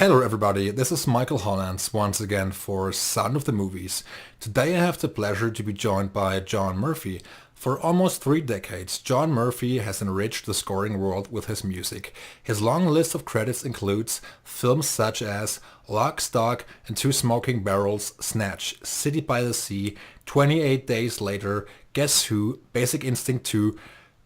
Hello everybody, this is Michael Hollands once again for Sound of the Movies. Today I have the pleasure to be joined by John Murphy. For almost 3 decades, John Murphy has enriched the scoring world with his music. His long list of credits includes films such as Lock, Stock and Two Smoking Barrels, Snatch, City by the Sea, 28 Days Later, Guess Who, Basic Instinct 2,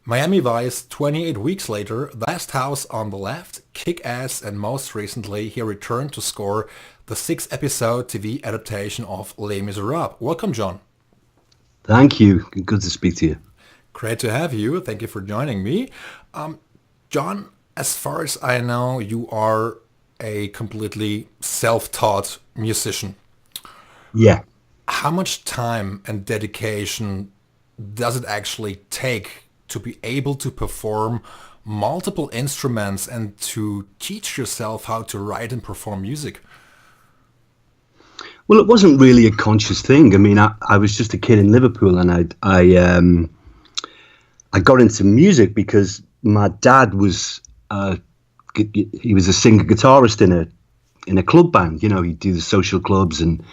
Miami Vice, 28 Weeks Later, The Last House on the Left, Kick-Ass, and most recently he returned to score the 6-episode TV adaptation of Les Miserables. Welcome, John. Thank you. Good to speak to you. Great to have you. Thank you for joining me. John, as far as I know, you are a completely self-taught musician. Yeah. How much time and dedication does it actually take to be able to perform multiple instruments and to teach yourself how to write and perform music? Well, it wasn't really a conscious thing. I mean, I was just a kid in Liverpool, and I got into music because my dad was he was a singer guitarist in a club band. You know, he'd do the social clubs and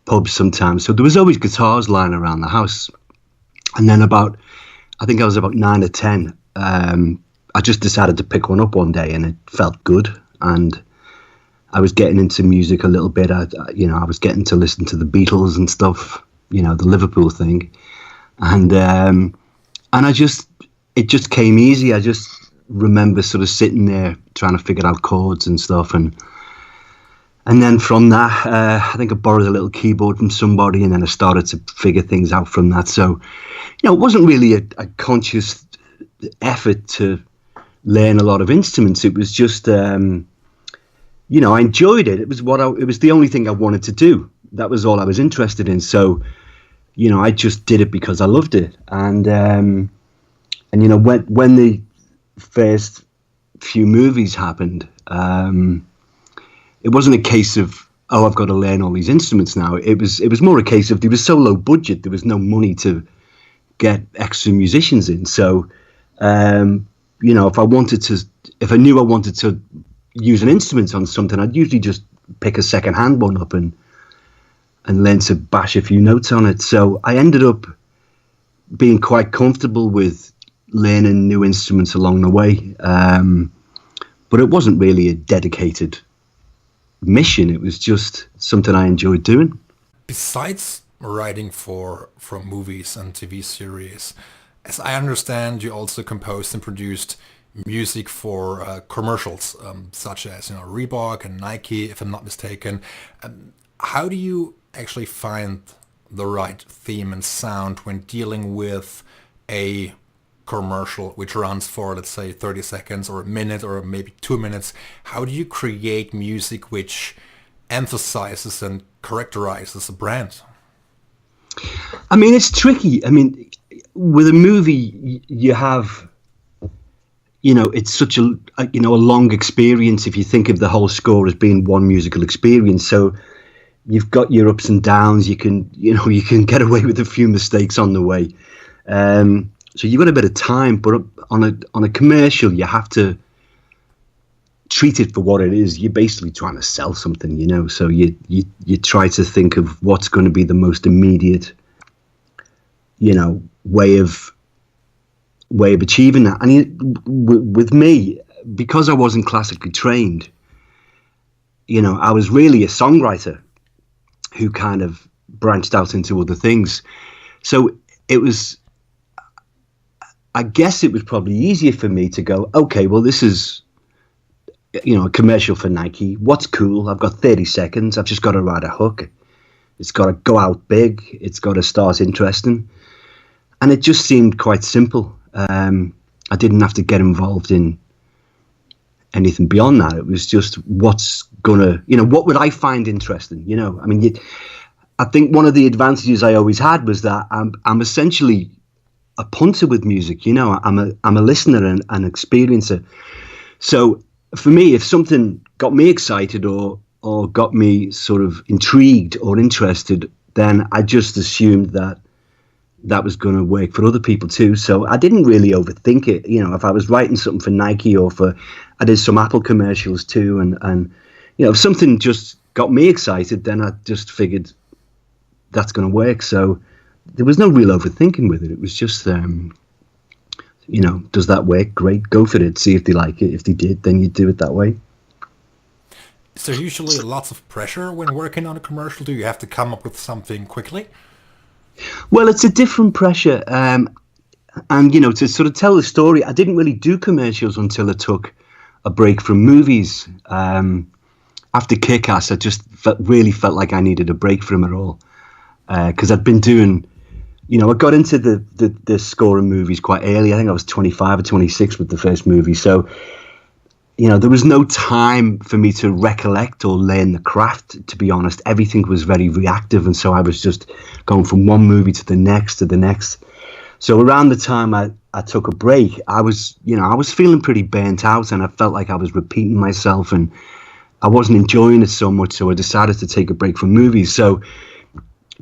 pubs sometimes. So there was always guitars lying around the house. And then I think I was about 9 or 10. I just decided to pick one up one day, and it felt good. And I was getting into music a little bit. I was getting to listen to the Beatles and stuff. You know, the Liverpool thing, and it just came easy. I just remember sort of sitting there trying to figure out chords and stuff, and then from that, I think I borrowed a little keyboard from somebody, and then I started to figure things out from that. So, you know, it wasn't really a conscious effort to learn a lot of instruments. It was just, you know, I enjoyed it. It was the only thing I wanted to do. That was all I was interested in. So, you know, I just did it because I loved it. And you know, when the first few movies happened, it wasn't a case of, oh, I've got to learn all these instruments now. It was more a case of, there was so low budget, there was no money to get extra musicians in. So, you know, if I knew I wanted to use an instrument on something, I'd usually just pick a second-hand one up and learn to bash a few notes on it. So I ended up being quite comfortable with learning new instruments along the way. But it wasn't really a dedicated mission. It was just something I enjoyed doing. Besides writing for movies and TV series, as I understand, you also composed and produced music for commercials, such as, you know, Reebok and Nike, if I'm not mistaken. How do you actually find the right theme and sound when dealing with a commercial which runs for, let's say, 30 seconds or a minute or maybe 2 minutes? How do you create music which emphasizes and characterizes a brand? I mean, it's tricky. I mean, with a movie, you have, you know, it's such a long experience if you think of the whole score as being one musical experience. So you've got your ups and downs. You can get away with a few mistakes on the way. So you've got a bit of time, but on a commercial, you have to treat it for what it is. You're basically trying to sell something, you know. So you try to think of what's going to be the most immediate, you know, way of achieving that. And with me, because I wasn't classically trained, you know, I was really a songwriter who kind of branched out into other things. So it was, I guess it was probably easier for me to go, okay, well, this is, you know, a commercial for Nike. What's cool? I've got 30 seconds. I've just got to write a hook. It's got to go out big. It's got to start interesting. And it just seemed quite simple. I didn't have to get involved in anything beyond that. It was just what would I find interesting? You know, I mean, I think one of the advantages I always had was that I'm essentially a punter with music. You know, I'm a listener and an experiencer. So for me, if something got me excited or got me sort of intrigued or interested, then I just assumed that was going to work for other people too. So I didn't really overthink it. You know, if I was writing something for Nike I did some Apple commercials too, and if something just got me excited, then I just figured that's going to work. So there was no real overthinking with it. It was just, does that work? Great, go for it. See if they like it. If they did, then you do it that way. Is there usually lots of pressure when working on a commercial? Do you have to come up with something quickly? Well, it's a different pressure. And, to sort of tell the story, I didn't really do commercials until I took a break from movies. After Kick-Ass, I just really felt like I needed a break from it all. Because I'd been doing, I got into the scoring movies quite early. I think I was 25 or 26 with the first movie. So, there was no time for me to recollect or learn the craft, to be honest. Everything was very reactive. And so I was just going from one movie to the next to the next. So around the time I took a break, I was feeling pretty burnt out, and I felt like I was repeating myself and I wasn't enjoying it so much. So I decided to take a break from movies. So,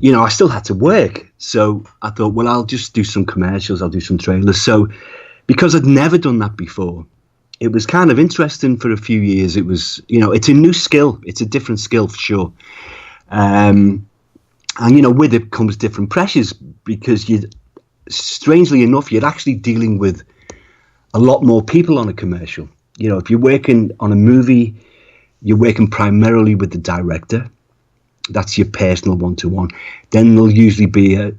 I still had to work. So I thought, well, I'll just do some commercials. I'll do some trailers. So because I'd never done that before, it was kind of interesting for a few years. It was, it's a new skill. It's a different skill for sure. And, with it comes different pressures, because strangely enough, you're actually dealing with a lot more people on a commercial. If you're working on a movie, you're working primarily with the director. That's your personal one-to-one. Then there'll usually be a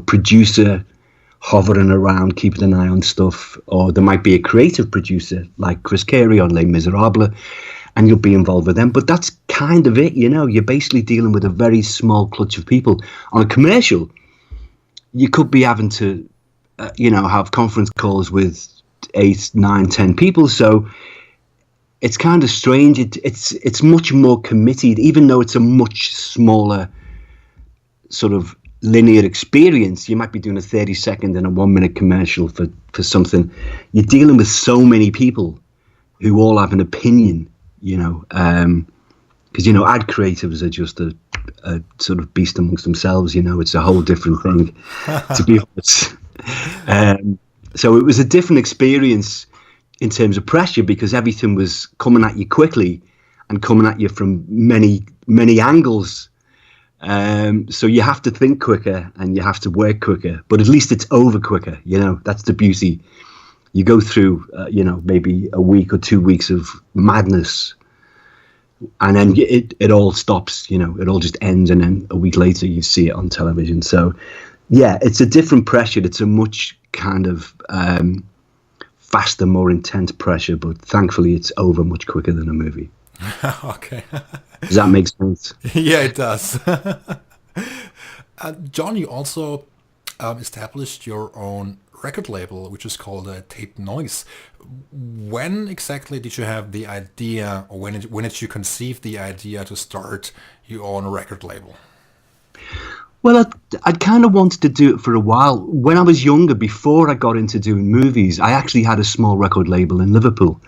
producer hovering around, keeping an eye on stuff, or there might be a creative producer like Chris Carey on Les Miserables, and you'll be involved with them. But that's kind of it, You're basically dealing with a very small clutch of people. On a commercial, you could be having to, have conference calls with 8, 9, 10 people. So it's kind of strange. It's much more committed, even though it's a much smaller sort of linear experience. You might be doing a 30-second and a 1-minute commercial for something. You're dealing with so many people who all have an opinion, because ad creatives are just a sort of beast amongst themselves. It's a whole different thing, to be honest. So it was a different experience in terms of pressure, because everything was coming at you quickly and coming at you from many, many angles. So you have to think quicker and you have to work quicker, but at least it's over quicker. That's the beauty. You go through, maybe a week or 2 weeks of madness, and then it all stops. It all just ends, and then a week later you see it on television. So yeah, it's a different pressure. It's a much kind of faster, more intense pressure, but thankfully it's over much quicker than a movie. Okay. Does that make sense? Yeah, it does. John, you also established your own record label, which is called Tape Noise. When exactly did you have the idea, or when did you conceive the idea to start your own record label? Well, I'd kind of wanted to do it for a while. When I was younger, before I got into doing movies, I actually had a small record label in Liverpool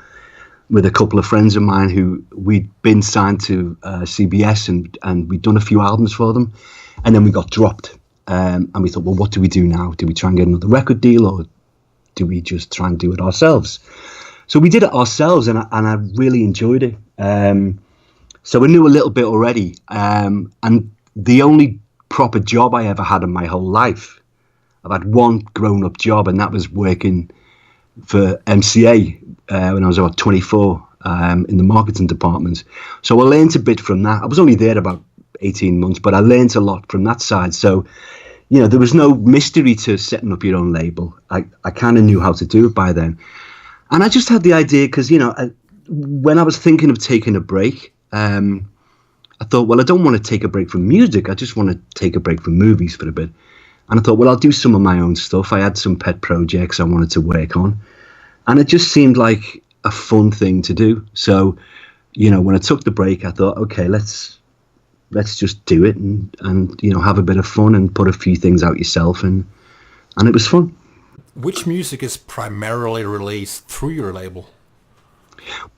with a couple of friends of mine who we'd been signed to CBS, and we'd done a few albums for them, and then we got dropped. And we thought, well, what do we do now? Do we try and get another record deal, or do we just try and do it ourselves? So we did it ourselves, and I really enjoyed it. So I knew a little bit already. And the only proper job I ever had in my whole life, I've had one grown-up job, and that was working for MCA when I was about 24 in the marketing department. So I learned a bit from that. I was only there about 18 months, but I learned a lot from that side. So, there was no mystery to setting up your own label. I kind of knew how to do it by then. And I just had the idea because, when I was thinking of taking a break, I thought, well, I don't want to take a break from music. I just want to take a break from movies for a bit. And I thought, well, I'll do some of my own stuff. I had some pet projects I wanted to work on. And it just seemed like a fun thing to do. So, when I took the break, I thought, okay, let's just do it and have a bit of fun and put a few things out yourself. And it was fun. Which music is primarily released through your label?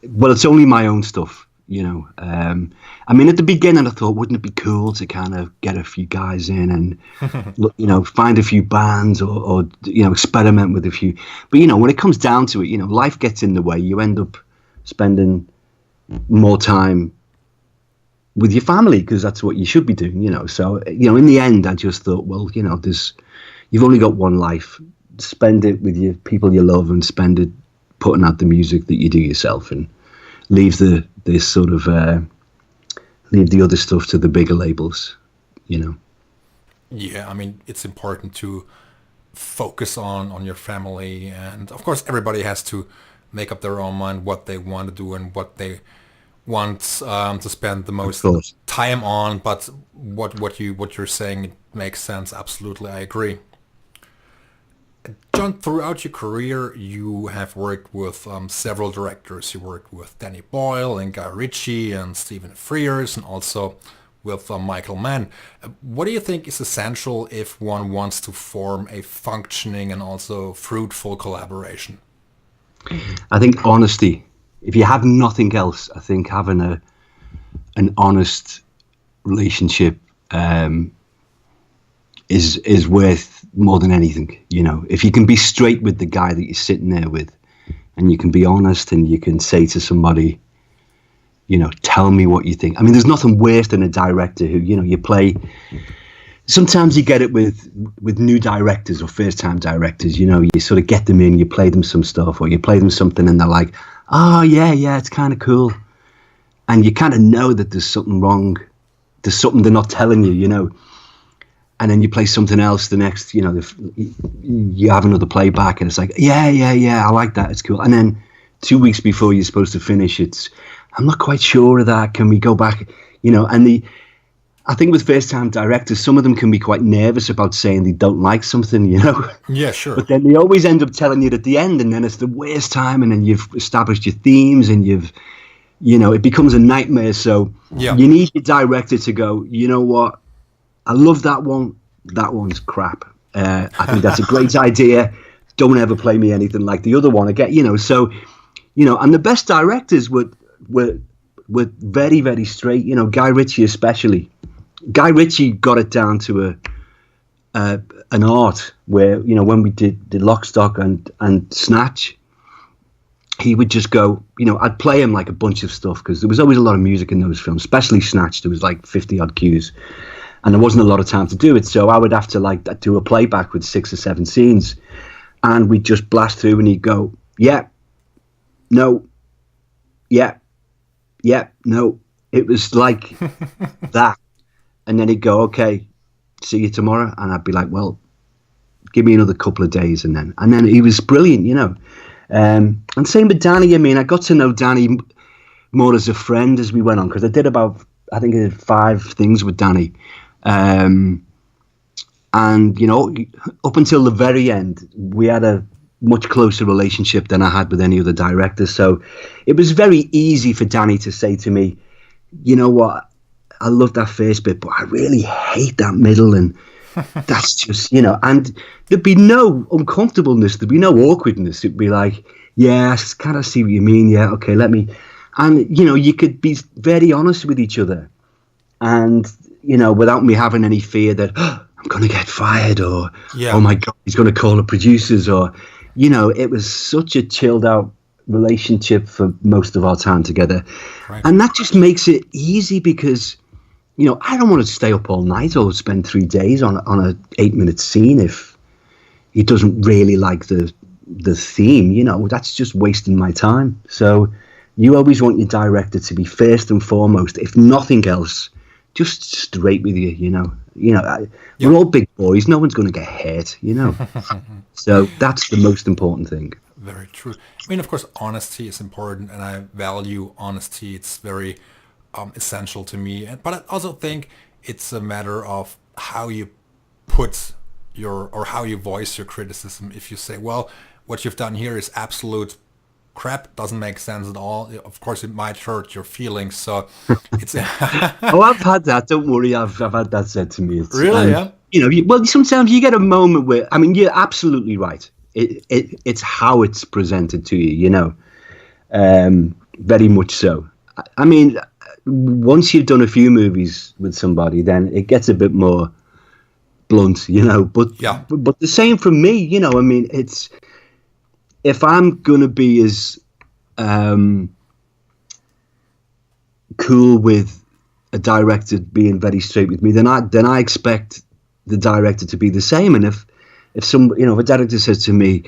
Well, it's only my own stuff. At the beginning I thought, wouldn't it be cool to kind of get a few guys in and, find a few bands or experiment with a few. But, when it comes down to it, life gets in the way. You end up spending more time with your family, because that's what you should be doing, you know. So, you know, in the end, I just thought, well, you know, you've only got one life. Spend it with your people you love, and spend it putting out the music that you do yourself, and leave the other stuff to the bigger labels, you know. Yeah, I mean, it's important to focus on your family, and of course everybody has to make up their own mind what they want to do and what they want to spend the Of most course. time on. But what you're saying, it makes sense. Absolutely, I agree. John, throughout your career, you have worked with several directors. You worked with Danny Boyle and Guy Ritchie and Stephen Frears, and also with Michael Mann. What do you think is essential if one wants to form a functioning and also fruitful collaboration? I think honesty. If you have nothing else, I think having an honest relationship is worth more than anything. You know, if you can be straight with the guy that you're sitting there with, and you can be honest, and you can say to somebody, you know, tell me what you think. I mean, there's nothing worse than a director who, you know, you play. Sometimes you get it with new directors or first-time directors. You know, you sort of get them in, you play them some stuff, or you play them something, and they're like, "Oh yeah, it's kind of cool," and you kind of know that there's something wrong. There's something they're not telling you, you know. And then you play something else the next, you know, you have another playback, and it's like, yeah, I like that, it's cool. And then 2 weeks before you're supposed to finish, I'm not quite sure of that. Can we go back? You know, and I think with first-time directors, some of them can be quite nervous about saying they don't like something, you know. Yeah, sure. But then they always end up telling you at the end, and then it's the worst time, and then you've established your themes, and you know, it becomes a nightmare. So Yeah. you need your director to go, you know what? I love that one. That one's crap. I think that's a great idea. Don't ever play me anything like the other one again. You know, so, you know, and the best directors were very, very straight. You know, Guy Ritchie especially. Guy Ritchie got it down to an art where, you know, when we did Lock, Stock and Snatch, he would just go, you know, I'd play him like a bunch of stuff, because there was always a lot of music in those films, especially Snatch. There was like 50 odd cues. And there wasn't a lot of time to do it, so I would have to like do a playback with 6 or 7 scenes, and we'd just blast through, and he'd go, yeah, no, yeah, no. It was like that, and then he'd go, okay, see you tomorrow, and I'd be like, well, give me another couple of days, and then he was brilliant, you know. And same with Danny. I mean, I got to know Danny more as a friend as we went on, because I did 5 things with Danny. And you know, up until the very end, we had a much closer relationship than I had with any other director. So it was very easy for Danny to say to me, you know what, I love that first bit, but I really hate that middle, and that's just, you know, and there'd be no uncomfortableness, there'd be no awkwardness. It'd be like, yeah, I kind of see what you mean, yeah, okay, and you know, you could be very honest with each other, and you know, without me having any fear that, oh, I'm going to get fired, or, Yeah. oh my God, he's going to call the producers, or, you know, it was such a chilled out relationship for most of our time together. Right. And that just makes it easy, because, you know, I don't want to stay up all night or spend 3 days on a 8-minute scene if he doesn't really like the theme, you know, that's just wasting my time. So you always want your director to be first and foremost, if nothing else, just straight with you, you know. We're all big boys. No one's going to get hurt, you know. So that's the most important thing. Very true. I mean, of course, honesty is important, and I value honesty. It's very essential to me. But I also think it's a matter of how you put how you voice your criticism. If you say, well, what you've done here is absolute crap, doesn't make sense at all, of course it might hurt your feelings. So it's Oh, I've had that. Don't worry, I've had that said to me. Really, yeah. You know, well, sometimes you get a moment where, I mean, you're absolutely right. It's how it's presented to you, you know. Very much so. I mean, once you've done a few movies with somebody, then it gets a bit more blunt, you know. But Yeah. but the same from me, you know. I mean, it's, if I'm gonna be as cool with a director being very straight with me, then I expect the director to be the same. And if some, if a director says to me,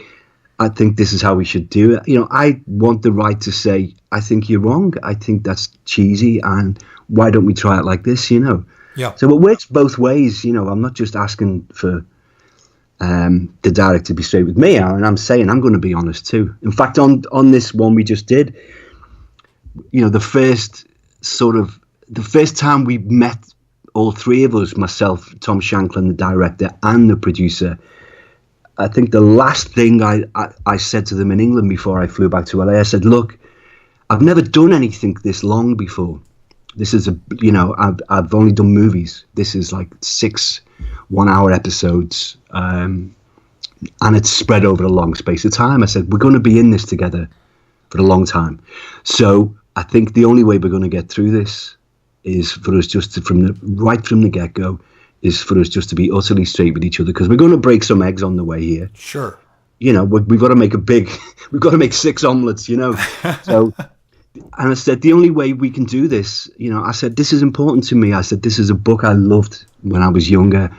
I think this is how we should do it, I want the right to say, I think you're wrong. I think that's cheesy, and why don't we try it like this? Yeah. So it works both ways. I'm not just asking for the director to be straight with me, and I'm saying I'm going to be honest too. In fact, on this one we just did, the first time we met, all three of us, myself, Tom Shanklin, the director, and the producer, I think the last thing I said to them in England before I flew back to LA, I said, look, I've never done anything this long before. This is I've only done movies. This is like 6 1-hour episodes, and it's spread over a long space of time. I said, we're going to be in this together for a long time. So I think the only way we're going to get through this is for us just to, right from the get-go, is for us just to be utterly straight with each other, because we're going to break some eggs on the way here. Sure. We've got to make we've got to make 6 omelets, So, and I said, the only way we can do this, I said, this is important to me. I said, this is a book I loved when I was younger.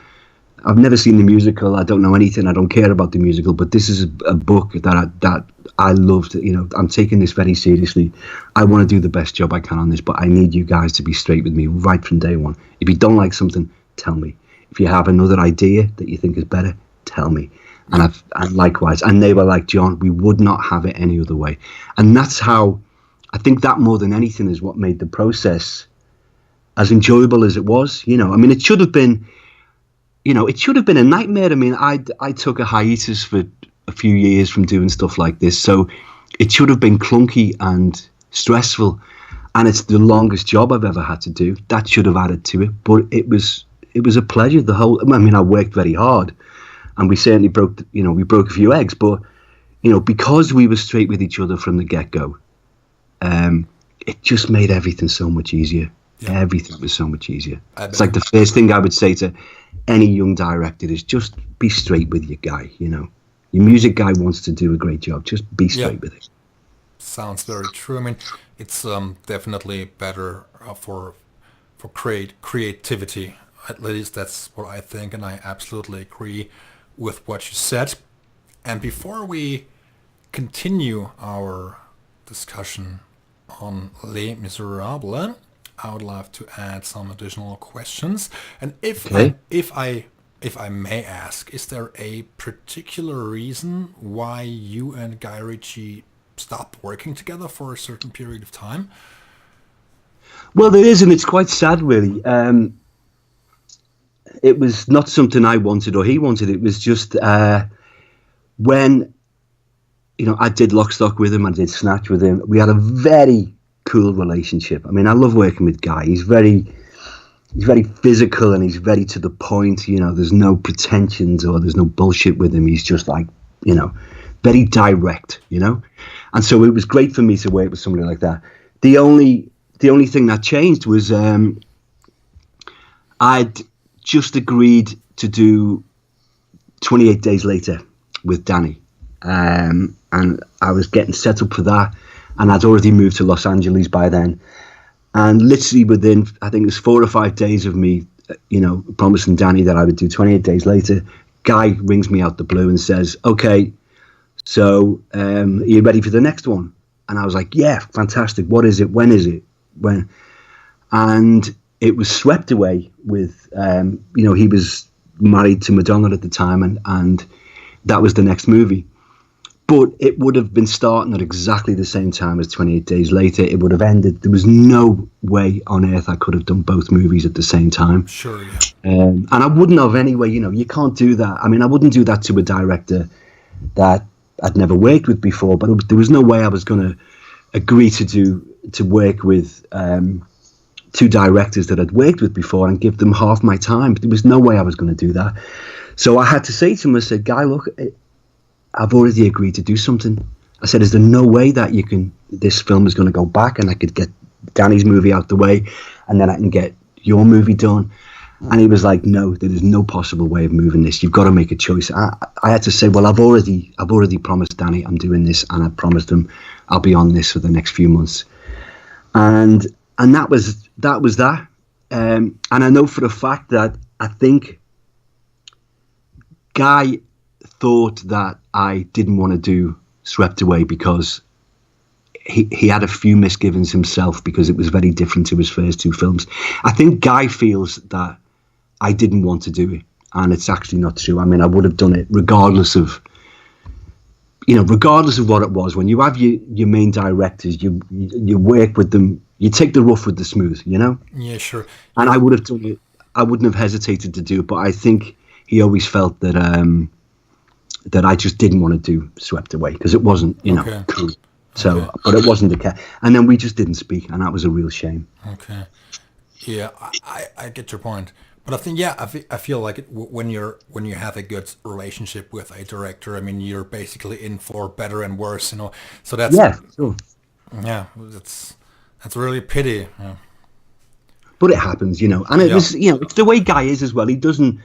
I've never seen the musical. I don't know anything. I don't care about the musical, but this is a book that I loved. I'm taking this very seriously. I want to do the best job I can on this, but I need you guys to be straight with me right from day one. If you don't like something, tell me. If you have another idea that you think is better, tell me. And likewise. And they were like, John, we would not have it any other way. And that's how, I think that more than anything is what made the process as enjoyable as it was. It should have been, it should have been a nightmare. I took a hiatus for a few years from doing stuff like this, so it should have been clunky and stressful, and it's the longest job I've ever had to do. That should have added to it, but it was a pleasure. I worked very hard, and we certainly broke a few eggs, but because we were straight with each other from the get-go, it just made everything so much easier. Yeah. Everything was so much easier. It's like the first thing I would say to any young director is just be straight with your guy. Your music guy wants to do a great job. Just be straight with it. Sounds very true. It's definitely better for creativity. At least that's what I think, and I absolutely agree with what you said. And before we continue our discussion on Les Miserables, I would love to add some additional questions. And if I may ask, is there a particular reason why you and Guy Ritchie stopped working together for a certain period of time? Well, there is, and it's quite sad, really. It was not something I wanted or he wanted. It was just when, I did Lock, Stock with him, I did Snatch with him. We had a very cool relationship. I love working with Guy. He's very physical, and he's very to the point. There's no pretensions or there's no bullshit with him. He's just like, very direct, And so it was great for me to work with somebody like that. The only thing that changed was I'd just agreed to do 28 Days Later with Danny, and I was getting set up for that, and I'd already moved to Los Angeles by then. And literally within, I think it was 4 or 5 days of me, promising Danny that I would do 28 Days Later, Guy rings me out the blue and says, okay, so are you ready for the next one? And I was like, yeah, fantastic. What is it? When is it? When? And it was swept away with, he was married to Madonna at the time, and that was the next movie. But it would have been starting at exactly the same time as 28 Days Later. It would have ended. There was no way on earth I could have done both movies at the same time. Sure, yeah. And I wouldn't have anyway. You can't do that. I wouldn't do that to a director that I'd never worked with before. But there was no way I was going to agree to work with 2 directors that I'd worked with before and give them half my time. There was no way I was going to do that. So I had to say to him, I said, Guy, look, I've already agreed to do something. I said, is there no way that this film is going to go back and I could get Danny's movie out the way and then I can get your movie done? And he was like, no, there is no possible way of moving this. You've got to make a choice. I had to say, well, I've already promised Danny I'm doing this, and I promised him I'll be on this for the next few months. And that was that. and I know for a fact that I think Guy thought that I didn't want to do Swept Away because he had a few misgivings himself because it was very different to his first two films. I think Guy feels that I didn't want to do it, and it's actually not true. I mean, I would have done it regardless of what it was. When you have your main directors, you work with them, you take the rough with the smooth, you know? Yeah, sure. And I would have done it. I wouldn't have hesitated to do it, but I think he always felt that that I just didn't want to do Swept Away because it wasn't, cool. So, okay. But it wasn't the case. And then we just didn't speak, and that was a real shame. Okay. Yeah, I get your point. But I think, I feel like when you have a good relationship with a director, I mean, you're basically in for better and worse, So that's sure. Yeah, that's really a pity. Yeah. But it happens, and it was, it's the way Guy is as well. He doesn't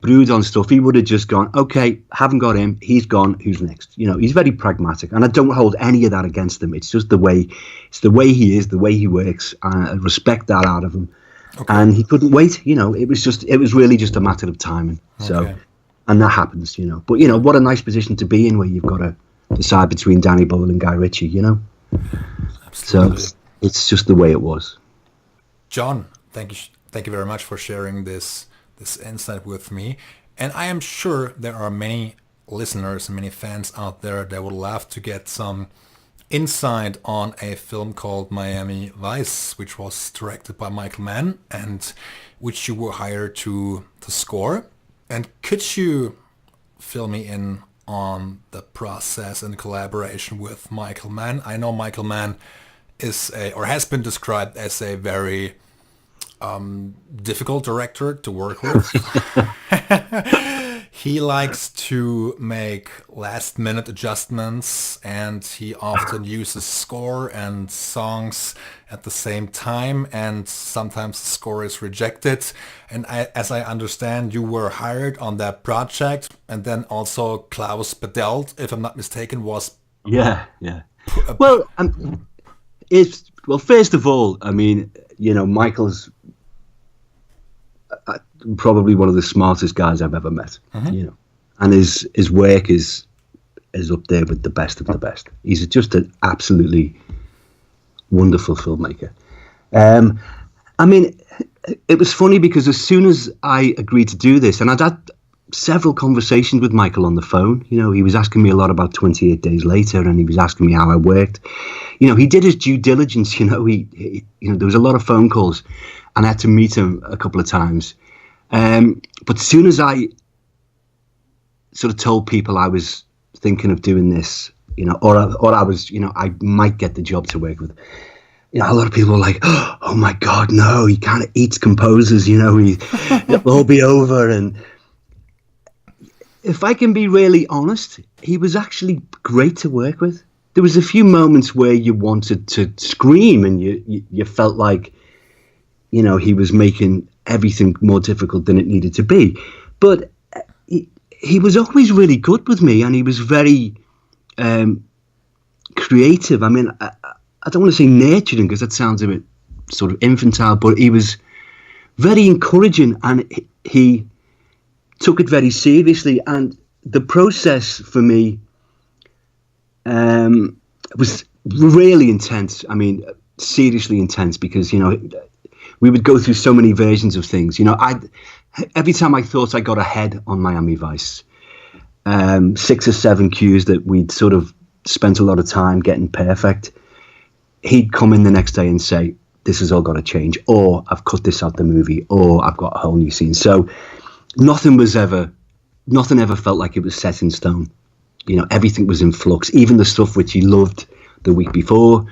brood on stuff. He would have just gone, okay, haven't got him, he's gone, who's next? He's very pragmatic, and I don't hold any of that against him. It's just the way he is, the way he works, and I respect that out of him. Okay. And he couldn't wait, it was really just a matter of timing. So, and that happens, But, what a nice position to be in where you've got to decide between Danny Boyle and Guy Ritchie, Absolutely. So it's just the way it was. John, thank you very much for sharing this insight with me. And I am sure there are many listeners and many fans out there that would love to get some insight on a film called Miami Vice, which was directed by Michael Mann and which you were hired to score. And could you fill me in on the process and collaboration with Michael Mann? I know Michael Mann has been described as a very difficult director to work with. He likes to make last-minute adjustments, and he often uses score and songs at the same time, and sometimes the score is rejected. And as I understand, you were hired on that project, and then also Klaus Badelt, if I'm not mistaken, was... Yeah. Well, first of all, I mean, Michael's probably one of the smartest guys I've ever met, and his work is up there with the best of the best. He's just an absolutely wonderful filmmaker. I mean, it was funny because as soon as I agreed to do this, and I'd had several conversations with Michael on the phone, he was asking me a lot about 28 Days Later, and he was asking me how I worked. He did his due diligence. He there was a lot of phone calls, and I had to meet him a couple of times. But as soon as I sort of told people I was thinking of doing this, or I was, I might get the job to work with, a lot of people were like, oh my God, no, he kind of eats composers, it'll all be over. And if I can be really honest, he was actually great to work with. There was a few moments where you wanted to scream, and you felt like, he was making everything more difficult than it needed to be. But he was always really good with me, and he was very creative. I mean, I don't want to say nurturing because that sounds a bit sort of infantile, but he was very encouraging, and he took it very seriously. And the process for me was really intense. I mean, seriously intense, because, we would go through so many versions of things. Every time I thought I got ahead on Miami Vice, 6 or 7 cues that we'd sort of spent a lot of time getting perfect, he'd come in the next day and say, this has all got to change, or I've cut this out the movie, or I've got a whole new scene. So nothing ever felt like it was set in stone. Everything was in flux. Even the stuff which he loved the week before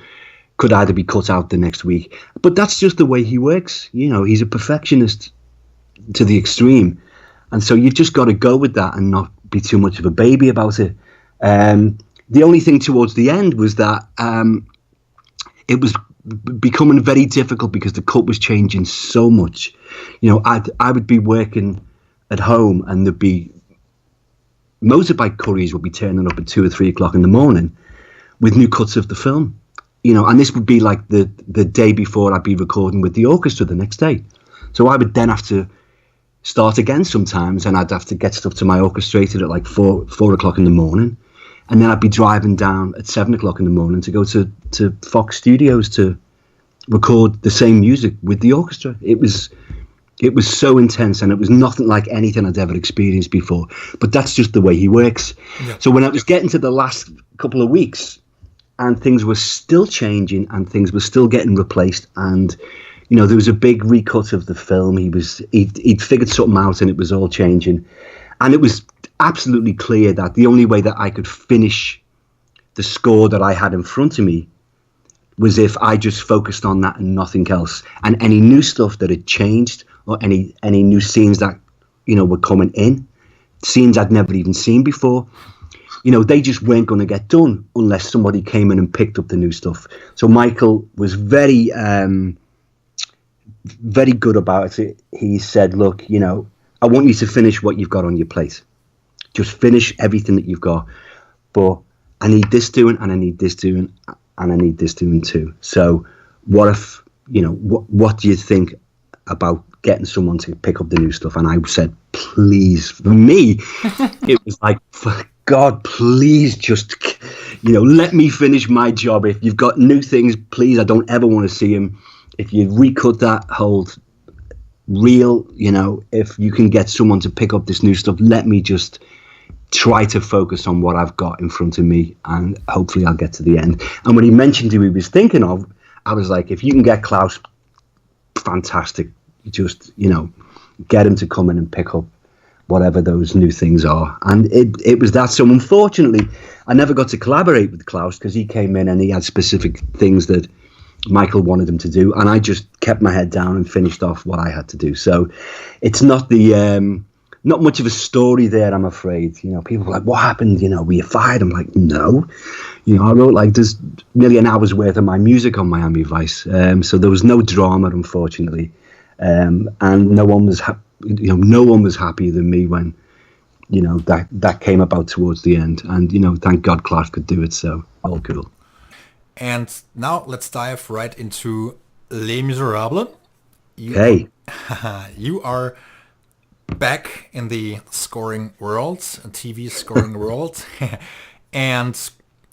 could either be cut out the next week. But that's just the way he works. He's a perfectionist to the extreme. And so you've just got to go with that and not be too much of a baby about it. The only thing towards the end was that it was becoming very difficult because the cut was changing so much. I would be working at home, and there'd be motorbike couriers would be turning up at 2 or 3 o'clock in the morning with new cuts of the film. And this would be like the day before I'd be recording with the orchestra the next day. So I would then have to start again sometimes, and I'd have to get stuff to my orchestrator at like 4 o'clock in the morning, and then I'd be driving down at 7 o'clock in the morning to go to Fox Studios to record the same music with the orchestra. It was so intense, and it was nothing like anything I'd ever experienced before. But that's just the way he works. Yeah. So when I was getting to the last couple of weeks, and things were still changing, and things were still getting replaced, and there was a big recut of the film. He'd figured something out, and it was all changing, and it was absolutely clear that the only way that I could finish the score that I had in front of me was if I just focused on that and nothing else. And any new stuff that had changed, or any new scenes that were coming in, scenes I'd never even seen before, they just weren't going to get done unless somebody came in and picked up the new stuff. So Michael was very very good about it. He said, look, I want you to finish what you've got on your plate. Just finish everything that you've got. But I need this doing, and I need this doing, and I need this doing too. So what if, what do you think about getting someone to pick up the new stuff? And I said, please. For me, it was like, for God, please just, let me finish my job. If you've got new things, please, I don't ever want to see them. If you recut that whole reel, if you can get someone to pick up this new stuff, let me just try to focus on what I've got in front of me, and hopefully I'll get to the end. And when he mentioned who he was thinking of, I was like, if you can get Klaus, fantastic. Just, get him to come in and pick up whatever those new things are. And it was that. So unfortunately, I never got to collaborate with Klaus, because he came in and he had specific things that Michael wanted him to do, and I just kept my head down and finished off what I had to do. So it's not not much of a story there, I'm afraid. People were like, what happened? Were you fired? I'm like, no. I wrote there's nearly an hour's worth of my music on Miami Vice. So there was no drama, unfortunately. And no one was no one was happier than me when, that came about towards the end. And, thank God Clark could do it. So all cool. And now let's dive right into Les Miserables. You are back in the scoring world, TV scoring world, and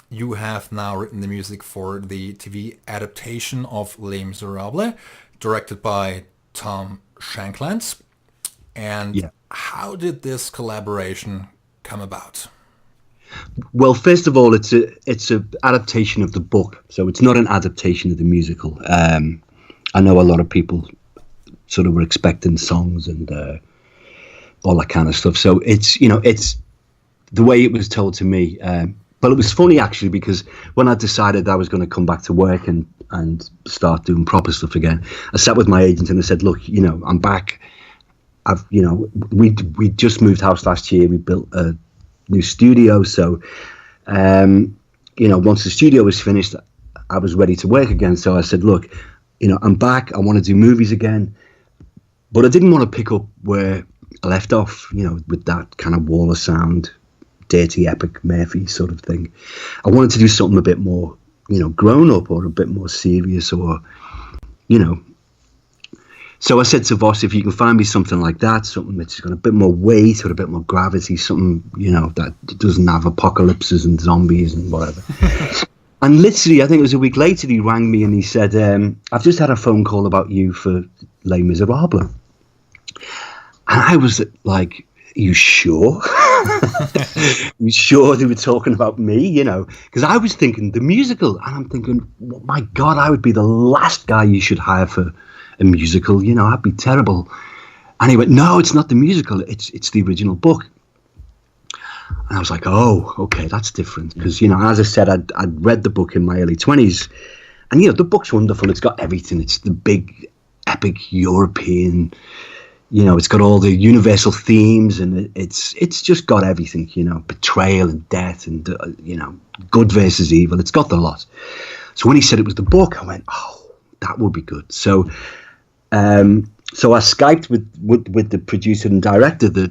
you have now written the music for the TV adaptation of Les Miserables, directed by Tom Shankland. And how did this collaboration come about? Well, first of all, it's a adaptation of the book, so it's not an adaptation of the musical. I know a lot of people sort of were expecting songs and all that kind of stuff. So it's the way it was told to me. But it was funny actually, because when I decided I was going to come back to work and start doing proper stuff again, I sat with my agent and I said, look, I'm back. We just moved house last year. We built a new studio, so once the studio was finished, I was ready to work again. So I said, look, I'm back, I want to do movies again, but I didn't want to pick up where I left off, with that kind of wall of sound, dirty epic Murphy sort of thing. I wanted to do something a bit more grown up, or a bit more serious, or So I said to Voss, if you can find me something like that, something that's got a bit more weight or a bit more gravity, something, that doesn't have apocalypses and zombies and whatever. And literally, I think it was a week later, he rang me and he said, I've just had a phone call about you for Les Miserables. And I was like, are you sure? You sure they were talking about me, Because I was thinking the musical, and I'm thinking, oh my God, I would be the last guy you should hire for a musical, I'd be terrible. And he went, no, it's not the musical, it's the original book. And I was like, oh, okay, that's different. Because, as I said, I'd read the book in my early 20s. And, the book's wonderful. It's got everything. It's the big, epic European, it's got all the universal themes. And it's just got everything, betrayal and death and, good versus evil. It's got the lot. So when he said it was the book, I went, oh, that would be good. So I Skyped with the producer and director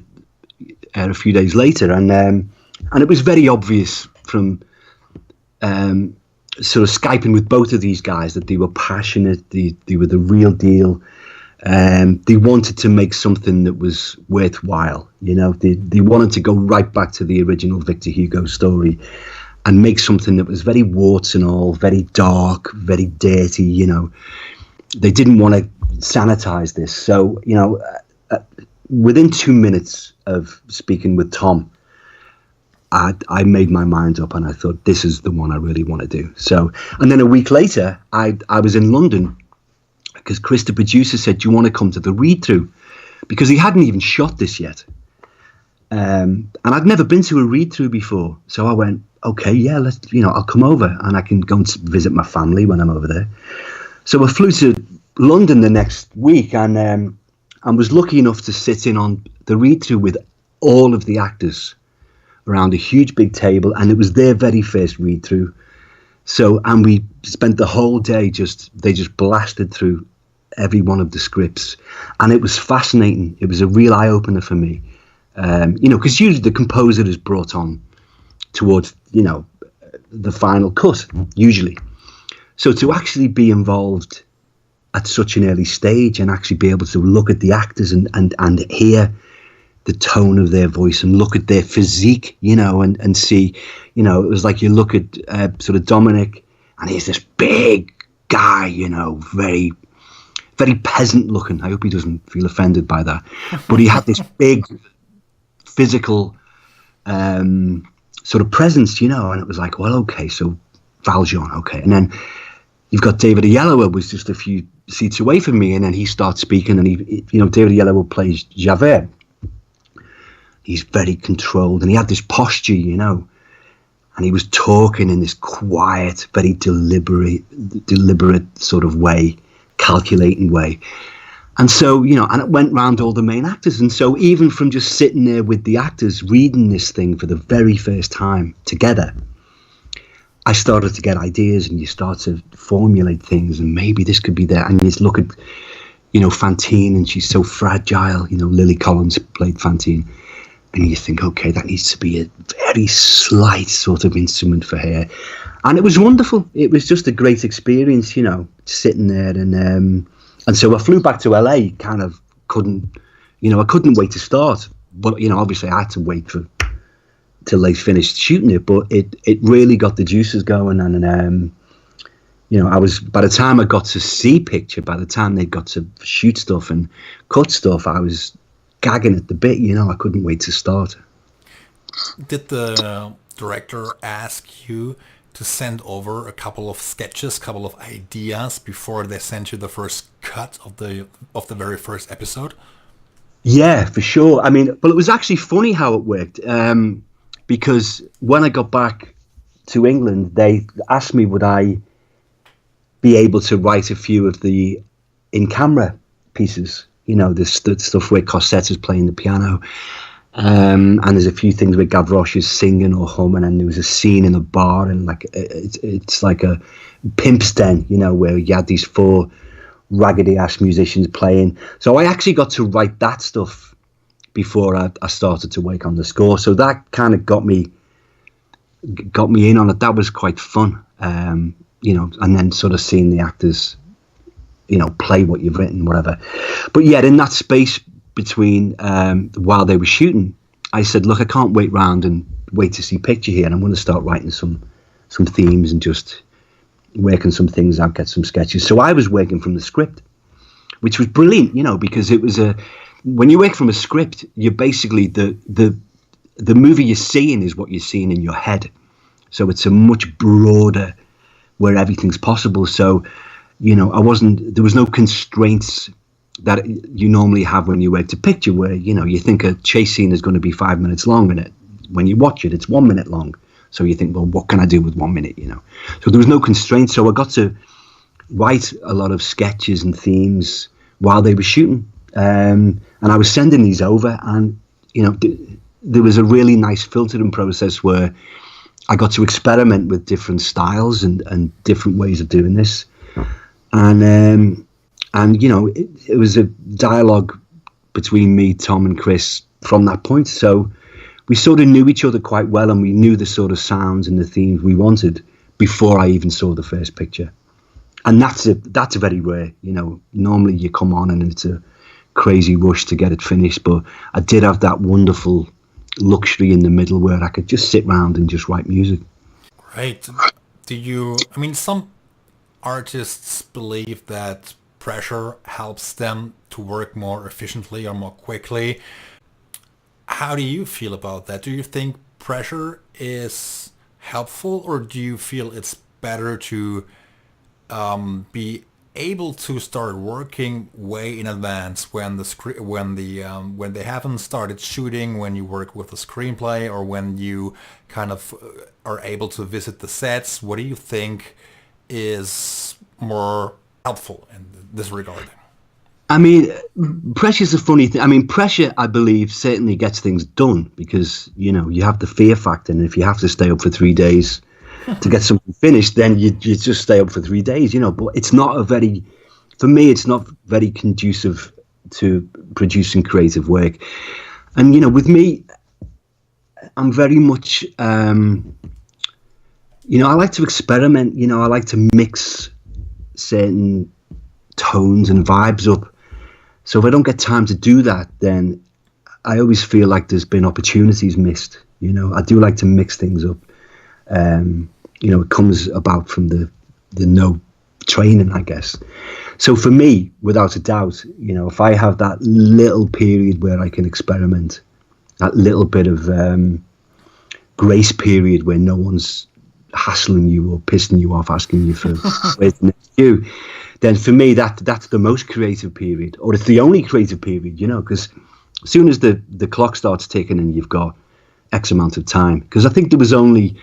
a few days later, and it was very obvious from sort of Skyping with both of these guys that they were passionate, they were the real deal. They wanted to make something that was worthwhile. They wanted to go right back to the original Victor Hugo story and make something that was very warts and all, very dark, very dirty. They didn't want to sanitize this. So, within 2 minutes of speaking with Tom, I made my mind up and I thought, this is the one I really want to do. So, and then a week later, I was in London because Chris, the producer, said, do you want to come to the read-through? Because he hadn't even shot this yet. And I'd never been to a read-through before. So I went, okay, yeah, I'll come over and I can go and visit my family when I'm over there. So I flew to London the next week and was lucky enough to sit in on the read-through with all of the actors around a huge big table, and it was their very first read-through. So, and we spent the whole day they just blasted through every one of the scripts, and it was fascinating. It was a real eye-opener for me, because usually the composer is brought on towards, the final cut, usually. So to actually be involved at such an early stage and actually be able to look at the actors and hear the tone of their voice and look at their physique, and see, it was like you look at sort of Dominic and he's this big guy, very, very peasant looking. I hope he doesn't feel offended by that. But he had this big physical sort of presence, and it was like, well, okay, so Valjean, okay. And then you've got David Oyelowo was just a few seats away from me, and then he starts speaking, and David Oyelowo plays Javert. He's very controlled, and he had this posture, and he was talking in this quiet, very deliberate sort of way, calculating way. And so, and it went round all the main actors. And so even from just sitting there with the actors reading this thing for the very first time together, I started to get ideas, and you start to formulate things, and maybe this could be there. And you just look at, Fantine, and she's so fragile. Lily Collins played Fantine. And you think, okay, that needs to be a very slight sort of instrument for her. And it was wonderful. It was just a great experience, sitting there. And so I flew back to LA, kind of I couldn't wait to start. But, obviously I had to wait till they finished shooting it. But it really got the juices going. And, by the time I got to see picture, by the time they got to shoot stuff and cut stuff, I was gagging at the bit, I couldn't wait to start. Did the director ask you to send over a couple of sketches, couple of ideas before they sent you the first cut of the very first episode? Yeah, for sure. I mean, but it was actually funny how it worked, because when I got back to England, they asked me would I be able to write a few of the in-camera pieces. This stuff where Cossetta's playing the piano, and there's a few things where Gavroche is singing or humming, and there was a scene in a bar, and like it's like a pimp's den, where you had these 4 raggedy-ass musicians playing. So I actually got to write that stuff before I started to work on the score. So that kind of got me in on it. That was quite fun, and then sort of seeing the actors play what you've written, whatever. But yet in that space between while they were shooting, I said, look, I can't wait round and wait to see picture here. And I'm going to start writing some themes and just working some things out, get some sketches. So I was working from the script, which was brilliant, because it was when you work from a script, you're basically the movie you're seeing is what you're seeing in your head. So it's a much broader where everything's possible. So there was no constraints that you normally have when you work to picture, where, you think a chase scene is going to be 5 minutes long, and when you watch it, it's 1 minute long. So you think, well, what can I do with 1 minute, So there was no constraints. So I got to write a lot of sketches and themes while they were shooting. And I was sending these over, and, there was a really nice filtering process where I got to experiment with different styles and different ways of doing this. And it was a dialogue between me, Tom and Chris from that point. So we sort of knew each other quite well, and we knew the sort of sounds and the themes we wanted before I even saw the first picture. and that's very rare. You know, normally you come on and it's a crazy rush to get it finished, but I did have that wonderful luxury in the middle where I could just sit round and just write music. Right. Do you, I mean, some artists believe that pressure helps them to work more efficiently or more quickly. How do you feel about that? Do you think pressure is helpful, or do you feel it's better to be able to start working way in advance when when they haven't started shooting, when you work with a screenplay, or when you kind of are able to visit the sets? What do you think is more helpful in this regard? I mean, pressure's a funny thing. I mean, pressure, I believe, certainly gets things done because, you know, you have the fear factor. And if you have to stay up for 3 days to get something finished, then you just stay up for 3 days, you know. But it's not for me, it's not very conducive to producing creative work. And, you know, with me, I'm very much, you know, I like to experiment, you know, I like to mix certain tones and vibes up. So if I don't get time to do that, then I always feel like there's been opportunities missed. You know, I do like to mix things up. You know, it comes about from the no training, I guess. So for me, without a doubt, you know, if I have that little period where I can experiment, that little bit of grace period where no one's hassling you or pissing you off, asking you for where's the next cue, then for me that's the most creative period, or it's the only creative period, you know, because as soon as the clock starts ticking and you've got X amount of time, because I think there was only,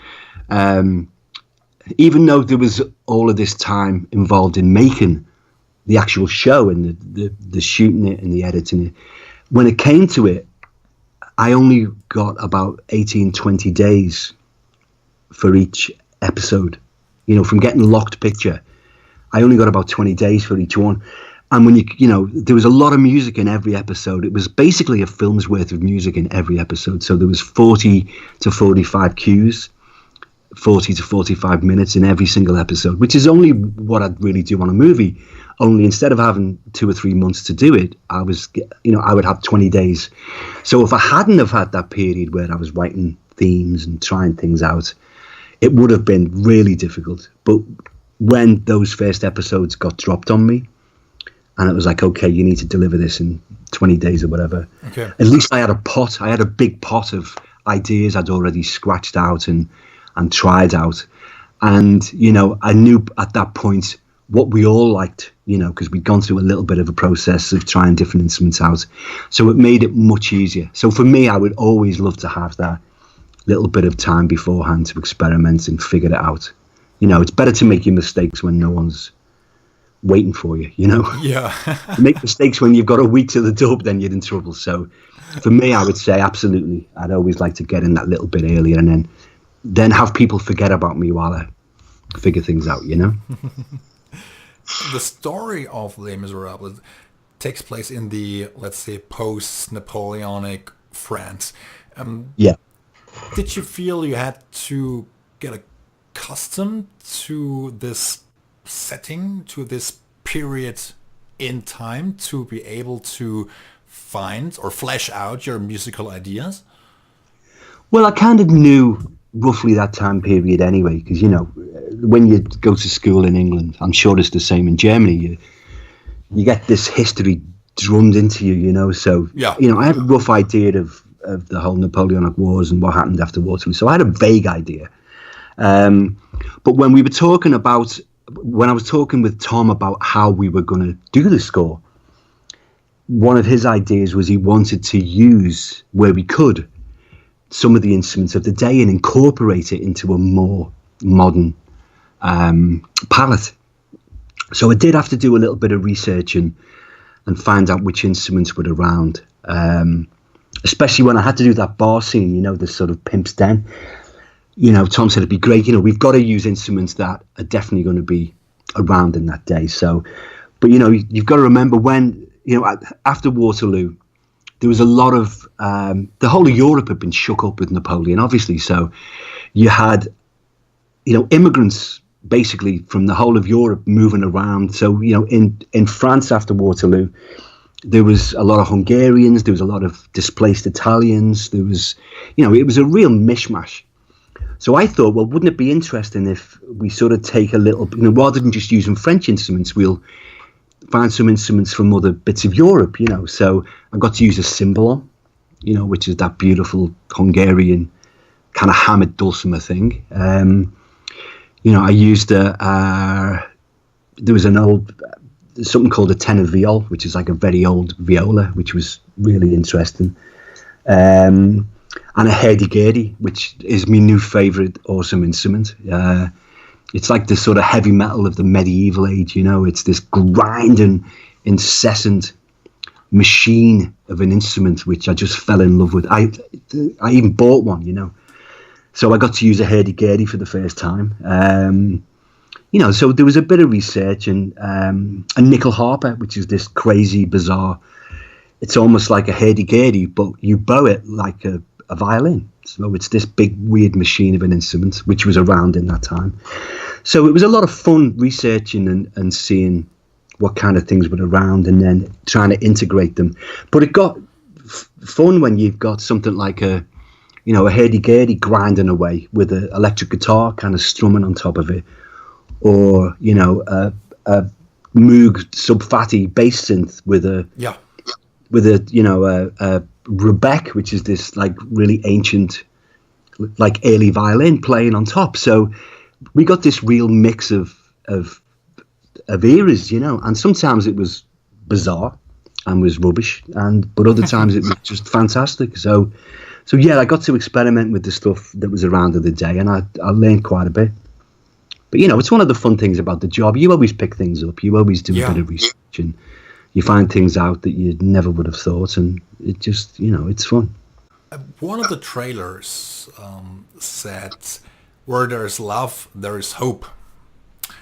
even though there was all of this time involved in making the actual show and the shooting it and the editing it, when it came to it, I only got about 18, 20 days for each episode. You know, from getting locked picture, I only got about 20 days for each one. And when you know, there was a lot of music in every episode. It was basically a film's worth of music in every episode. So there was 40 to 45 cues, 40 to 45 minutes in every single episode, which is only what I'd really do on a movie. Only instead of having 2 or 3 months to do it, I would have 20 days. So if I hadn't have had that period where I was writing themes and trying things out, it would have been really difficult. But when those first episodes got dropped on me, and it was like, okay, you need to deliver this in 20 days or whatever. Okay. At least I had a big pot of ideas I'd already scratched out and tried out. And, you know, I knew at that point what we all liked, you know, because we'd gone through a little bit of a process of trying different instruments out. So it made it much easier. So for me, I would always love to have that little bit of time beforehand to experiment and figure it out. You know, it's better to make your mistakes when no one's waiting for you, you know? Yeah. Make mistakes when you've got a week to the dub, then you're in trouble. So for me, I would say absolutely. I'd always like to get in that little bit earlier and then have people forget about me while I figure things out, you know? The story of Les Miserables takes place in the, let's say, post-Napoleonic France. Yeah. Did you feel you had to get accustomed to this setting, to this period in time, to be able to find or flesh out your musical ideas? Well, I kind of knew roughly that time period anyway, because, you know, when you go to school in England, I'm sure it's the same in Germany, you get this history drummed into you, you know, so, yeah. You know, I had a rough idea of the whole Napoleonic Wars and what happened after Waterloo, so I had a vague idea. But when I was talking with Tom about how we were going to do the score, one of his ideas was he wanted to use, where we could, some of the instruments of the day and incorporate it into a more modern palette. So I did have to do a little bit of research and find out which instruments were around, especially when I had to do that bar scene, you know, the sort of Pimp's Den. You know, Tom said it'd be great, you know, we've got to use instruments that are definitely going to be around in that day. So, but, you know, you've got to remember when, you know, after Waterloo, there was a lot of, the whole of Europe had been shook up with Napoleon, obviously. So you had, you know, immigrants basically from the whole of Europe moving around. So, in France after Waterloo, there was a lot of Hungarians, there was a lot of displaced Italians, there was, it was a real mishmash. So I thought, well, wouldn't it be interesting if we sort of take a little, rather than just using French instruments, we'll find some instruments from other bits of Europe, So I got to use a cymbalom, which is that beautiful Hungarian kind of hammered dulcimer thing. I used there was something called a tenor viol, which is like a very old viola, which was really interesting. And a hurdy-gurdy, which is my new favourite awesome instrument. It's like the sort of heavy metal of the medieval age, It's this grinding, incessant machine of an instrument, which I just fell in love with. I even bought one, So I got to use a hurdy-gurdy for the first time. So there was a bit of research, and a nickel harper, which is this crazy, bizarre, it's almost like a hurdy-gurdy, but you bow it like a violin. So it's this big, weird machine of an instrument, which was around in that time. So it was a lot of fun researching and seeing what kind of things were around and then trying to integrate them. But it got fun when you've got something like a hurdy-gurdy grinding away with an electric guitar kind of strumming on top of it, or a Moog sub-fatty bass synth with a rebec, which is this like really ancient, like early violin playing on top. So we got this real mix of eras, and sometimes it was bizarre and was rubbish, but other times it was just fantastic. So yeah, I got to experiment with the stuff that was around of the day, and I learned quite a bit. But it's one of the fun things about the job. You always pick things up. You always do a bit of research, and you find things out that you never would have thought, and it just, it's fun. One of the trailers said, "Where there is love, there is hope."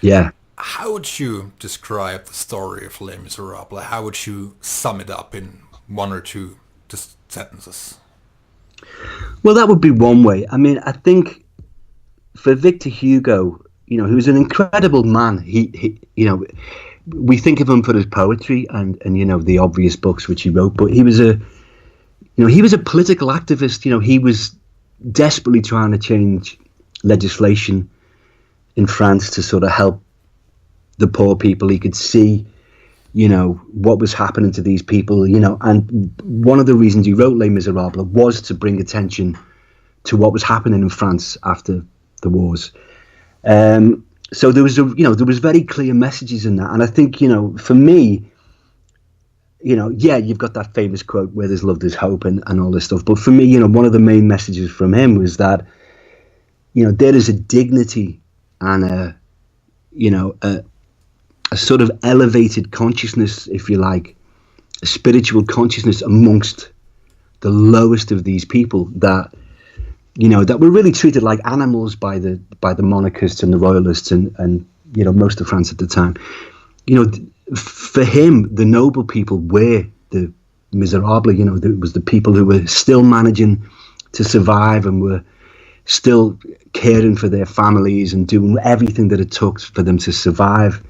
Yeah. How would you describe the story of Les Miserables? How would you sum it up in one or two sentences? Well, that would be one way. I mean, I think for Victor Hugo, he was an incredible man. He we think of him for his poetry and the obvious books which he wrote, but he was a political activist. He was desperately trying to change legislation in France to sort of help the poor people. He could see, what was happening to these people, and one of the reasons he wrote Les Miserables was to bring attention to what was happening in France after the wars. So there was very clear messages in that. And I think, for me, you've got that famous quote, "Where there's love, there's hope," and all this stuff. But for me, one of the main messages from him was that, there is a dignity and a sort of elevated consciousness, if you like, a spiritual consciousness amongst the lowest of these people that were really treated like animals by the monarchists and the royalists and most of France at the time. For him, the noble people were the miserables. It was the people who were still managing to survive and were still caring for their families and doing everything that it took for them to survive.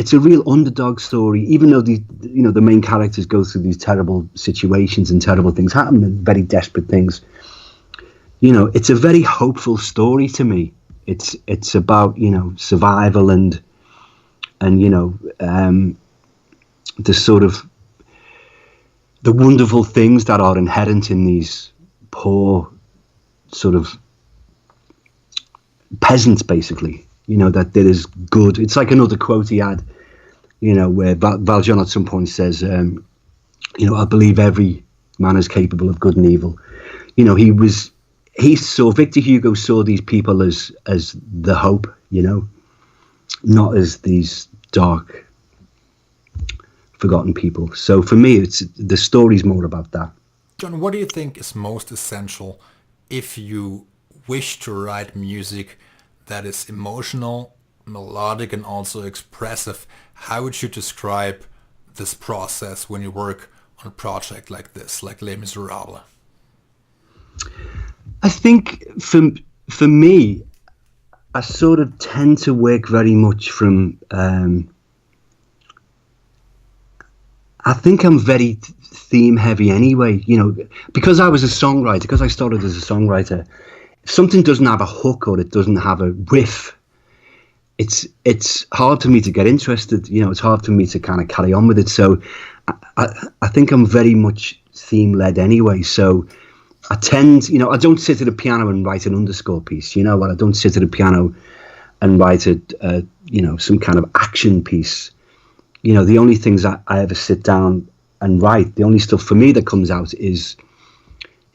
It's a real underdog story, even though the main characters go through these terrible situations and terrible things happen and very desperate things. It's a very hopeful story to me. It's about, survival and the sort of the wonderful things that are inherent in these poor sort of peasants, basically. That there is good. It's like another quote he had, where Valjean at some point says, "I believe every man is capable of good and evil." Victor Hugo saw these people as the hope, not as these dark, forgotten people. So for me, the story's more about that. John, what do you think is most essential if you wish to write music that is emotional, melodic, and also expressive? How would you describe this process when you work on a project like this, like Les Miserables? I think for me, I sort of tend to work very much from. I think I'm very theme heavy anyway. Because I was a songwriter, because I started as a songwriter. If something doesn't have a hook or it doesn't have a riff, it's hard for me to get interested. It's hard for me to kind of carry on with it. So I think I'm very much theme led anyway. So I tend, I don't sit at a piano and write an underscore piece. I don't sit at a piano and write some kind of action piece. The only things I ever sit down and write, the only stuff for me that comes out is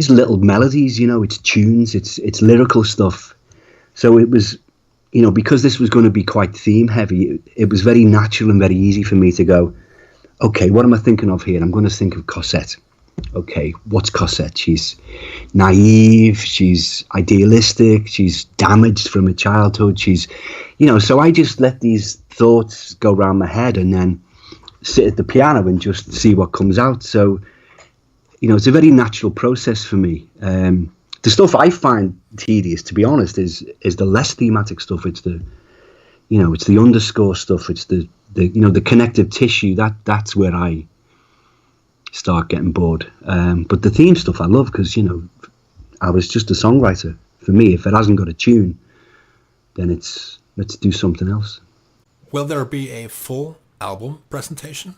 little melodies. It's tunes, it's lyrical stuff. So it was, because this was going to be quite theme heavy, it was very natural and very easy for me to go, okay, what am I thinking of here? I'm going to think of Cosette. Okay, what's Cosette? She's naive, she's idealistic, she's damaged from her childhood, she's, so I just let these thoughts go around my head and then sit at the piano and just see what comes out. So, it's a very natural process for me. The stuff I find tedious, to be honest, is the less thematic stuff. It's the, it's the underscore stuff. It's the connective tissue. That's where I start getting bored. But the theme stuff I love because, I was just a songwriter. For me, if it hasn't got a tune, then let's do something else. Will there be a full album presentation?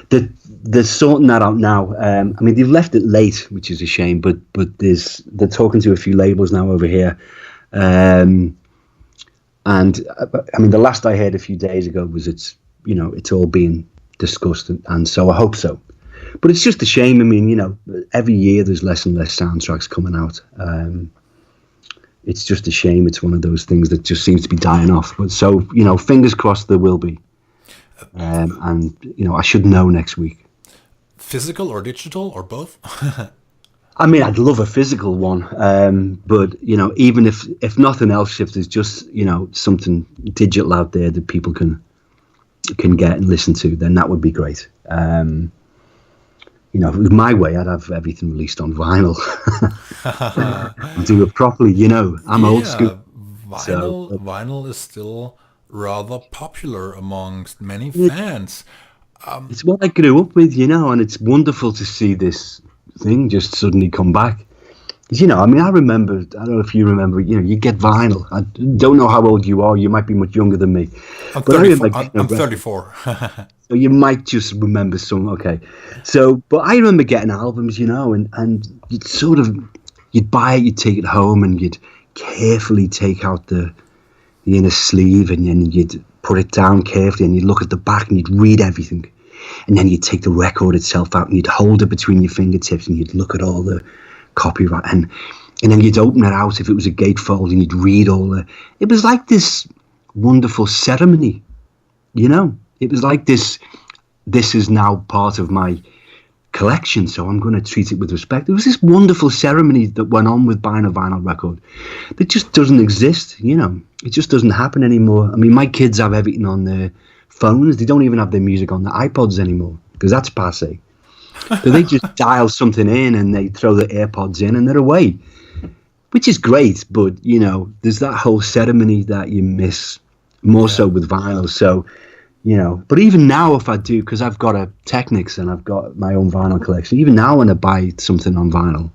They're sorting that out now. They've left it late, which is a shame, but they're talking to a few labels now over here. And the last I heard a few days ago was it's all being discussed, and so I hope so. But it's just a shame. Every year there's less and less soundtracks coming out. It's just a shame. It's one of those things that just seems to be dying off. But so, fingers crossed there will be. And I should know next week. Physical or digital or both? I'd love a physical one. But, even if nothing else, if there's just, something digital out there that people can get and listen to, then that would be great. If it was my way, I'd have everything released on vinyl. Do it properly, I'm old school. Vinyl is still rather popular amongst many fans. It's what I grew up with, and it's wonderful to see this thing just suddenly come back. I remember, I don't know if you remember, you get vinyl. I don't know how old you are. You might be much younger than me. I'm 34. I'm 34. So you might just remember some, okay. So, but I remember getting albums, and you'd buy it, you'd take it home, and you'd carefully take out the inner sleeve, and then you'd put it down carefully, and you'd look at the back, and you'd read everything. And then you'd take the record itself out, and you'd hold it between your fingertips, and you'd look at all the copyright, and then you'd open it out if it was a gatefold, and you'd read all the. It was like this wonderful ceremony, It was like this is now part of my collection, so I'm going to treat it with respect. There was this wonderful ceremony that went on with buying a vinyl record that just doesn't exist, It just doesn't happen anymore. My kids have everything on their phones. They don't even have their music on their iPods anymore because that's passé. So they just dial something in and they throw the AirPods in and they're away, which is great. But, there's that whole ceremony that you miss more so with vinyl. So, but even now if I do, because I've got a Technics and I've got my own vinyl collection, even now when I buy something on vinyl,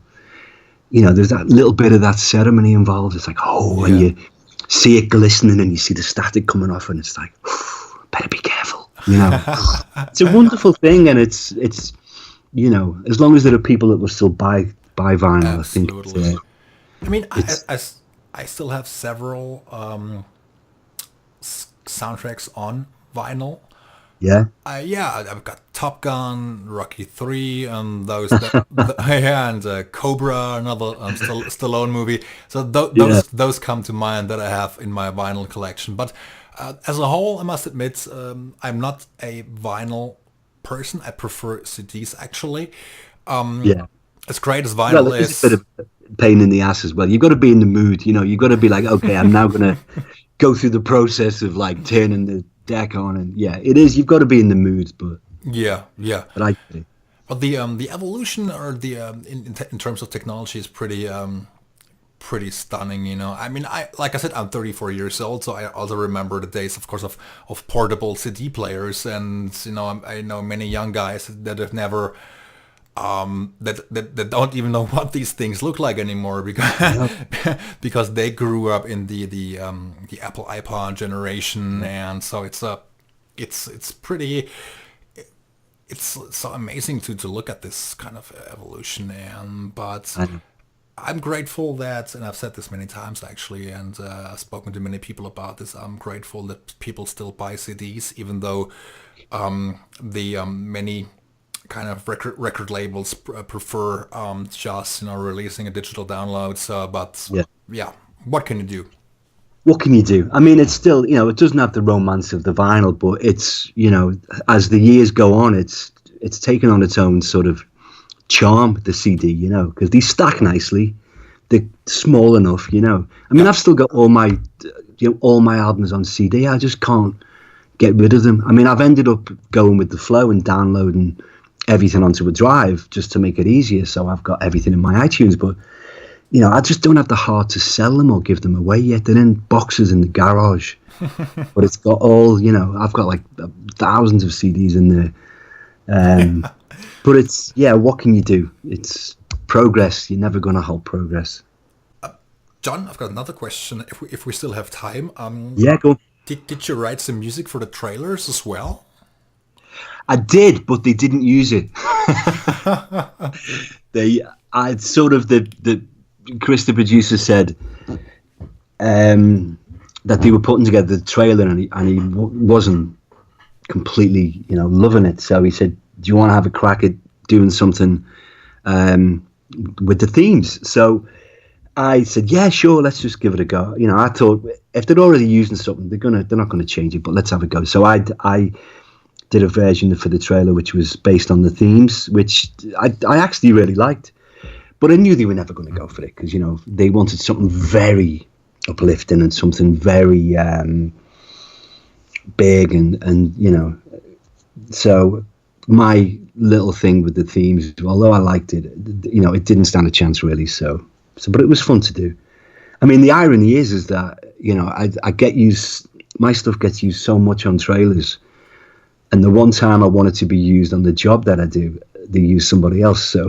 there's that little bit of that ceremony involved. It's like, and you see it glistening and you see the static coming off and it's like, better be careful, It's a wonderful thing, and it's as long as there are people that will still buy vinyl, absolutely. I think I still have several soundtracks on vinyl. Yeah. I've got Top Gun, Rocky 3, and those, and Cobra, another Stallone movie. So those come to mind that I have in my vinyl collection. But as a whole, I must admit, I'm not a vinyl person. I prefer CDs actually. As great as vinyl is. It's a bit of pain in the ass as well. You've got to be in the mood. You've got to be like, okay, I'm now going to go through the process of like turning the deck on, and it is. You've got to be in the mood, but But I think. But the evolution or the in terms of technology is pretty stunning, you know. I mean, like I said, I'm 34 years old, so I also remember the days, of course, of portable CD players, and you know, I know many young guys that have never that don't even know what these things look like anymore because No. because they grew up in the Apple iPod generation, and so it's pretty it's so amazing to look at this kind of evolution. And but I know. I'm grateful that, and I've said this many times actually, and I've spoken to many people about this. I'm grateful that people still buy CDs, even though the many kind of record labels prefer just releasing a digital download. So, but Yeah. yeah, what can you do? What can you do? I mean, it's still, it doesn't have the romance of the vinyl, but it's, as the years go on, it's taken on its own sort of charm, the CD, because these stack nicely. They're small enough, I mean, I've still got all my albums on CD. I just can't get rid of them. I mean, I've ended up going with the flow and downloading everything onto a drive just to make it easier. So I've got everything in my iTunes, but I just don't have the heart to sell them or give them away yet. They're in boxes in the garage, but it's got all, I've got like thousands of CDs in there. But it's, what can you do? It's progress. You're never going to halt progress. John, I've got another question. If we still have time, Yeah, go on. did you write some music for the trailers as well? I did, but they didn't use it. I sort of Chris, the producer, said that they were putting together the trailer, and he wasn't completely, loving it. So he said, "Do you want to have a crack at doing something with the themes?" So I said, "Yeah, sure. Let's just give it a go." I thought if they're already using something, they're not going to change it. But let's have a go. So I did a version for the trailer which was based on the themes, which I actually really liked. But I knew they were never going to go for it because, they wanted something very uplifting and something very big. And so my little thing with the themes, although I liked it, it didn't stand a chance really. So but it was fun to do. I mean, the irony is that, I get used, my stuff gets used so much on trailers. And the one time I want it to be used on the job that I do, they use somebody else. So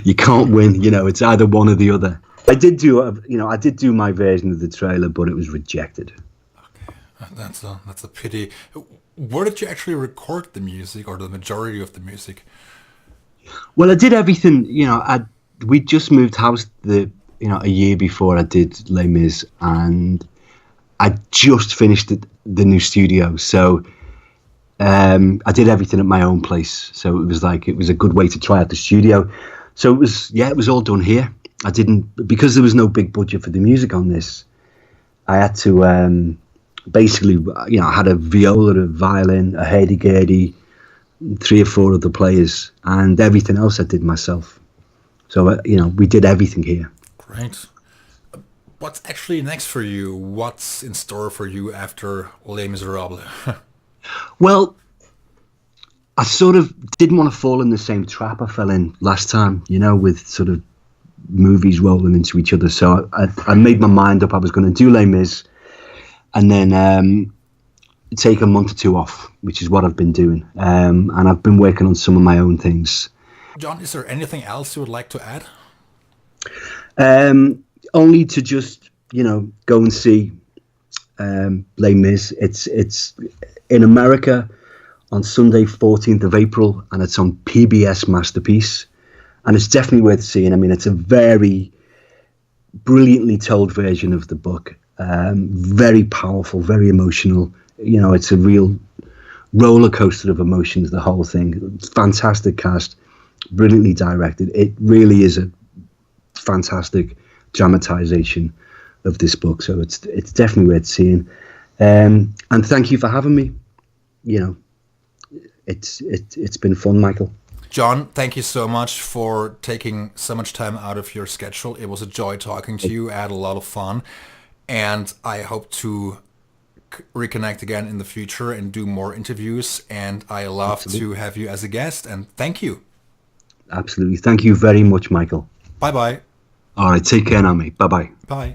you can't win. It's either one or the other. I did do my version of the trailer, but it was rejected. Okay, that's a pity. Where did you actually record the music, or the majority of the music? Well, I did everything. We just moved house a year before I did Les Mis, and I just finished the new studio. So I did everything at my own place. So it was a good way to try out the studio. So it was all done here. I didn't, because there was no big budget for the music on this, I had to basically, I had a viola, a violin, a hurdy-gurdy, 3 or 4 other players, and everything else I did myself. So, we did everything here. Great. What's actually next for you? What's in store for you after Les Miserables? Well, I sort of didn't want to fall in the same trap I fell in last time, with sort of movies rolling into each other. So I made my mind up I was going to do Les Mis and then take a month or 2 off, which is what I've been doing. And I've been working on some of my own things. John, is there anything else you would like to add? Only to just, go and see Les Mis. It's in America on Sunday, 14th of April, and it's on PBS Masterpiece. And it's definitely worth seeing. I mean, it's a very brilliantly told version of the book. Very powerful, very emotional. It's a real roller coaster of emotions, the whole thing. Fantastic cast, brilliantly directed. It really is a fantastic dramatization of this book. So it's definitely worth seeing. And thank you for having me. It's been fun, Michael. John, thank you so much for taking so much time out of your schedule. It was a joy talking to you. I had a lot of fun. And I hope to reconnect again in the future and do more interviews. And I love to have you as a guest. And thank you. Absolutely. Thank you very much, Michael. Bye-bye. All right, take care now, mate. Bye bye. Bye.